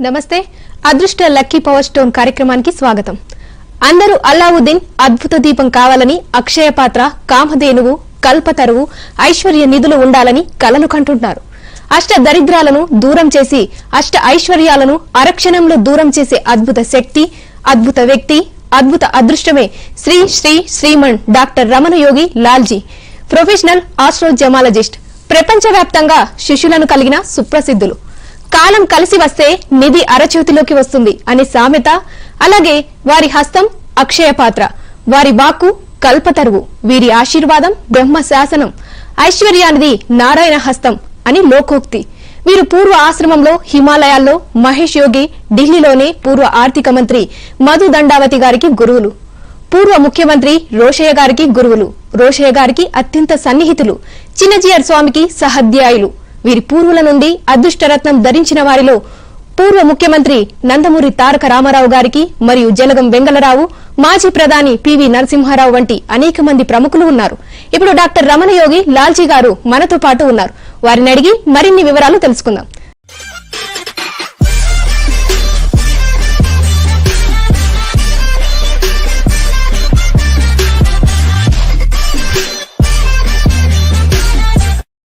నమస్తే అదృష్ట lucky power stone కార్యక్రమానికి స్వాగతం. అందరూ అల్లావుద్దీన్ అద్భుత దీపం కావాలని అక్షయ పాత్ర, కామధేనువు, కల్పతరువు, ఐశ్వర్య నిధులు ఉండాలని కలలు కంటుంటారు. అష్ట దరిద్రాలను దూరం చేసి అష్ట ఐశ్వర్యాలను అరక్షణంలో దూరం చేసే అద్భుత శక్తి, అద్భుత వ్యక్తి, అద్భుత అదృష్టమే శ్రీ శ్రీ శ్రీమణ్ డాక్టర్ రమణ యోగి లాల్జీ. ప్రొఫెషనల్ ఆస్ట్రోజమాలజిస్ట్, ప్రపంచవ్యాప్తంగా శిష్యులను కలిగిన సుప్రసిద్ధులు. కాలం కలిసి వస్తే నిధి అరచేతిలోకి వస్తుంది అనే సామెత, అలాగే వారి హస్తం అక్షయ పాత్ర, వారి వాక్కు కల్పతరువు, వీరి ఆశీర్వాదం బ్రహ్మ శాసనం, ఐశ్వర్యానిది నారాయణ హస్తం అని లోకోక్తి. వీరు పూర్వ ఆశ్రమంలో హిమాలయాల్లో మహేష్ యోగి, ఢిల్లీలోనే పూర్వ ఆర్థిక మంత్రి మధు దండావతి గారికి గురువులు, పూర్వ ముఖ్యమంత్రి రోషయ్య గారికి గురువులు, రోషయ్య గారికి అత్యంత సన్నిహితులు, చిన్నజీయర్ స్వామికి సహాధ్యాయులు. వీరి పూర్వుల నుండి అదృష్టరత్నం ధరించిన వారిలో పూర్వ ముఖ్యమంత్రి నందమూరి తారక రామారావు గారికి మరియు జలగం వెంగళరావు, మాజీ ప్రధాని పివి నరసింహారావు వంటి అనేక మంది ప్రముఖులు ఉన్నారు. ఇప్పుడు డాక్టర్ రమణ యోగి లాల్జీ గారు మనతో పాటు ఉన్నారు. వారిని అడిగి మరిన్ని వివరాలు తెలుసుకుందాం.